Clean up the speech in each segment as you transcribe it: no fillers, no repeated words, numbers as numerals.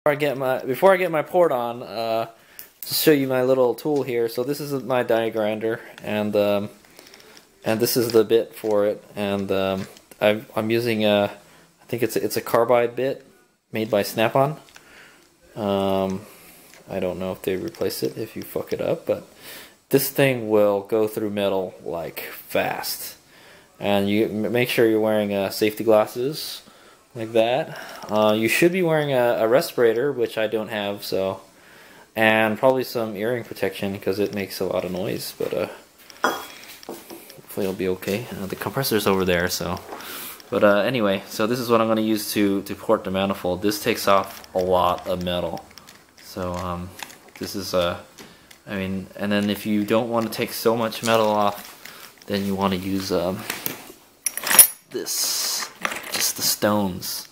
Before I get my port on, to show you my little tool here. So this is my die grinder, and this is the bit for it, and I'm using I think it's a carbide bit made by Snap-on. I don't know if they replace it if you fuck it up, but this thing will go through metal like fast. And you make sure you're wearing safety glasses like that. You should be wearing a respirator, which I don't have, so, and probably some earring protection because it makes a lot of noise. But hopefully it'll be okay. The compressor's over there, so. But anyway, so this is what I'm going to use to port the manifold. This takes off a lot of metal. So this is I mean, and then if you don't want to take so much metal off, then you want to use this, just the stones.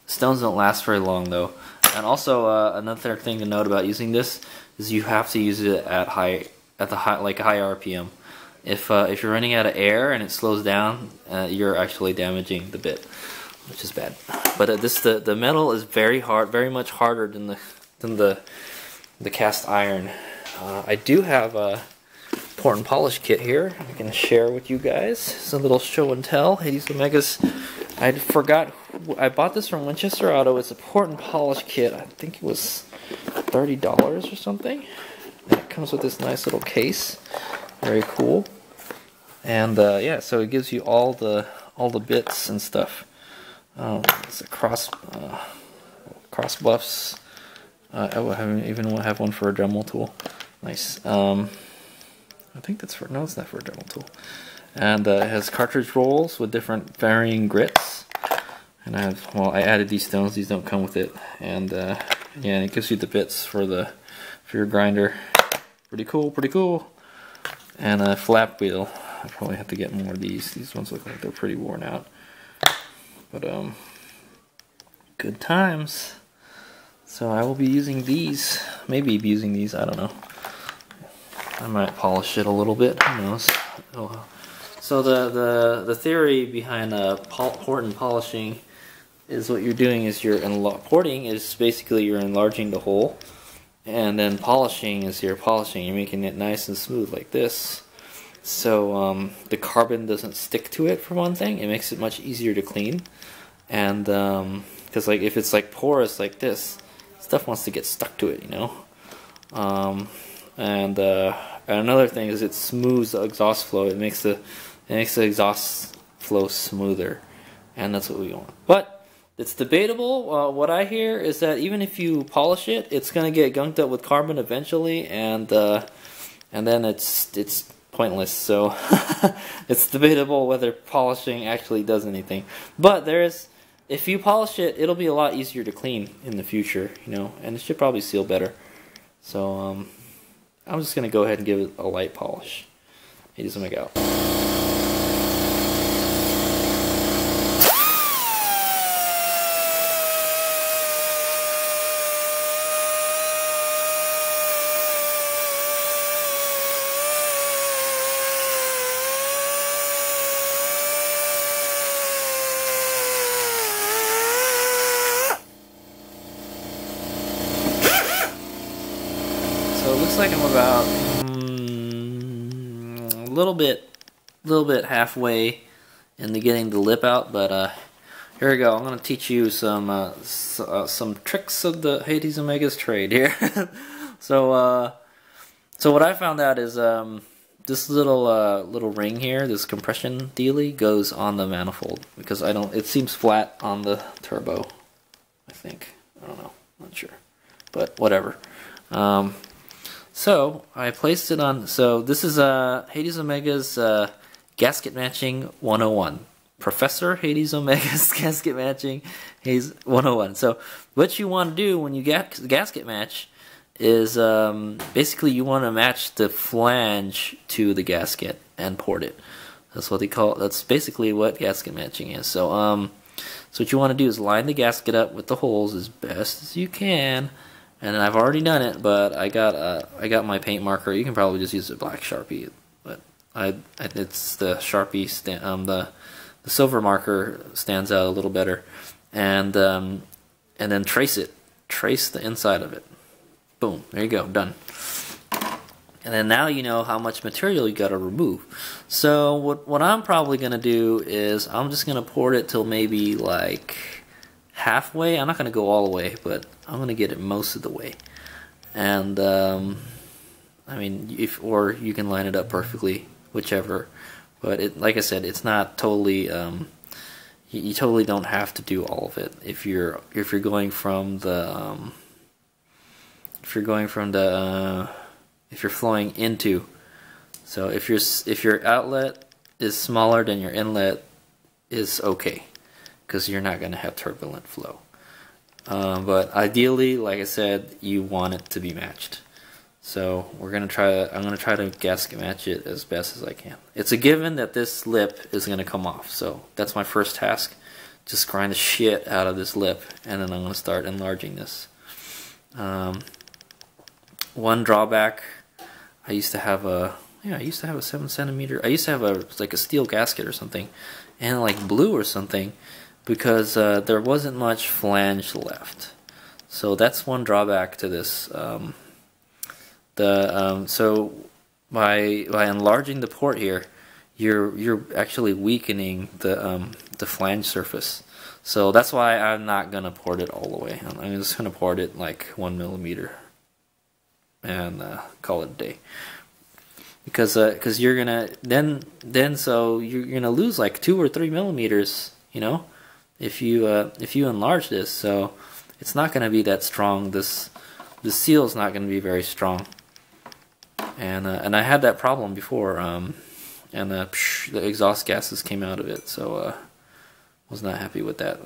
Stones don't last very long though. And also another thing to note about using this is you have to use it at high RPM. If you're running out of air and it slows down, you're actually damaging the bit, which is bad. But the metal is very hard, very much harder than the cast iron. I do have a port and polish kit here I can share with you guys. It's a little show and tell. HadesOmega's. I forgot. I bought this from Winchester Auto. It's a port and polish kit. I think it was $30 or something. And it comes with this nice little case. Very cool. And yeah, so it gives you all the bits and stuff. It's a cross buffs. I even have one for a Dremel tool. Nice. I think that's for, no, it's not for a Dremel tool. And it has cartridge rolls with different varying grits. And I added these stones. These don't come with it. And yeah, it gives you the bits for your grinder. Pretty cool, pretty cool. And a flap wheel. I probably have to get more of these. These ones look like they're pretty worn out. But good times. So I will be using these. Maybe be using these. I don't know. I might polish it a little bit. Who knows? Oh. So the theory behind port and polishing is what you're doing is porting is basically you're enlarging the hole, and then polishing is you're polishing. You're making it nice and smooth like this. So the carbon doesn't stick to it for one thing. It makes it much easier to clean, and because like if it's like porous like this, stuff wants to get stuck to it, you know. And another thing is it smooths the exhaust flow. It makes the exhaust flow smoother, and that's what we want. But it's debatable. What I hear is that even if you polish it, it's gonna get gunked up with carbon eventually, and then it's pointless. So it's debatable whether polishing actually does anything. But if you polish it, it'll be a lot easier to clean in the future, you know, and it should probably seal better. So I'm just gonna go ahead and give it a light polish. HadesOmega out. So it looks like I'm about a little bit halfway into getting the lip out, but here we go. I'm going to teach you some tricks of the HadesOmega's trade here. So what I found out is this little ring here, this compression dealy, goes on the manifold because it seems flat on the turbo. I think, I don't know, not sure, but whatever. So I placed it on. So this is HadesOmega's gasket matching 101. Professor HadesOmega's gasket matching 101. So what you want to do when you gasket match is basically you want to match the flange to the gasket and port it. That's what they call it. That's basically what gasket matching is. So so what you want to do is line the gasket up with the holes as best as you can. And I've already done it, but I got my paint marker. You can probably just use a black Sharpie, but it's the Sharpie the silver marker stands out a little better, and then trace it trace the inside of it. Boom, there you go, done. And then now you know how much material you gotta remove. So what I'm probably gonna do is I'm just gonna port it till maybe like halfway. I'm not gonna go all the way, but I'm gonna get it most of the way. And I mean, or you can line it up perfectly, whichever. But like I said, it's not totally. You totally don't have to do all of it if you're going from the if you're flowing into. So if your outlet is smaller than your inlet is okay, because you're not going to have turbulent flow. But ideally, like I said, you want it to be matched. So I'm gonna try to gasket match it as best as I can. It's a given that this lip is gonna come off, so that's my first task. Just grind the shit out of this lip, and then I'm gonna start enlarging this. One drawback, I used to have a 7 centimeter. I used to have like a steel gasket or something, and like blue or something, because there wasn't much flange left. So that's one drawback to this. So by enlarging the port here, you're actually weakening the flange surface. So that's why I'm not gonna port it all the way. I'm just gonna port it like 1 millimeter and call it a day. Because you're gonna so you're gonna lose like 2 or 3 millimeters, you know, if you enlarge this. So it's not gonna be that strong. The seal is not gonna be very strong. And I had that problem before, and the exhaust gases came out of it, so was not happy with that.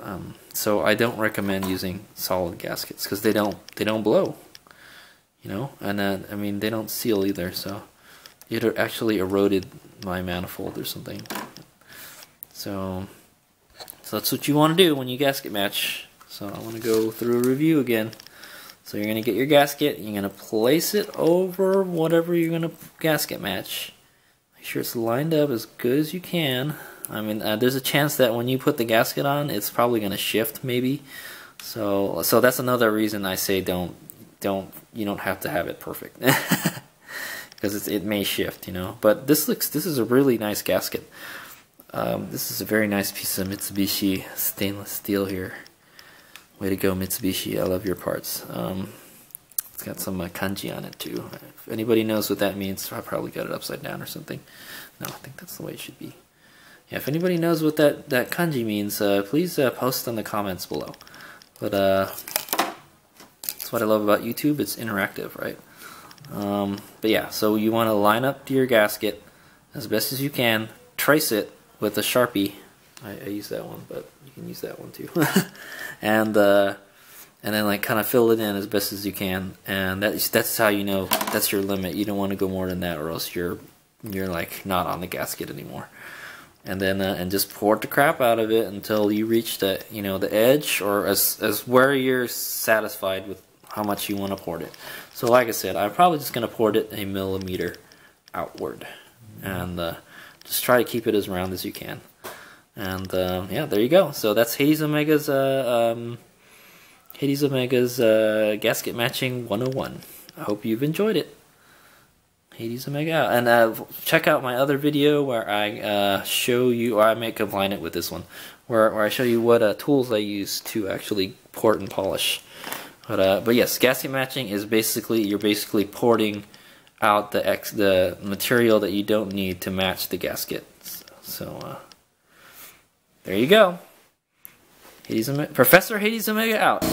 So I don't recommend using solid gaskets because they don't blow, you know, and I mean they don't seal either. So it actually eroded my manifold or something. So that's what you want to do when you gasket match. So I want to go through a review again. So you're going to get your gasket, you're going to place it over whatever you're going to gasket match. Make sure it's lined up as good as you can. I mean, there's a chance that when you put the gasket on, it's probably going to shift maybe. So that's another reason I say you don't have to have it perfect. Because it may shift, you know. But this is a really nice gasket. This is a very nice piece of Mitsubishi stainless steel here. Way to go, Mitsubishi. I love your parts. It's got some kanji on it, too. If anybody knows what that means, I probably got it upside down or something. No, I think that's the way it should be. Yeah, if anybody knows what that kanji means, please post in the comments below. But that's what I love about YouTube. It's interactive, right? But yeah, so you want to line up your gasket as best as you can. Trace it with a Sharpie. I use that one, but you can use that one too. And then like kind of fill it in as best as you can, and that's how you know that's your limit. You don't want to go more than that, or else you're like not on the gasket anymore. And then and just port the crap out of it until you reach the the edge, or as where you're satisfied with how much you want to port it. So like I said, I'm probably just gonna port it 1 millimeter outward, and just try to keep it as round as you can. And yeah, there you go. So that's HadesOmega's gasket matching 101. I hope you've enjoyed it. HadesOmega out. And check out my other video where I show you, or I may combine it with this one, where I show you what tools I use to actually port and polish. But yes, gasket matching is you're basically porting out the material that you don't need to match the gasket. So there you go. Professor HadesOmega out.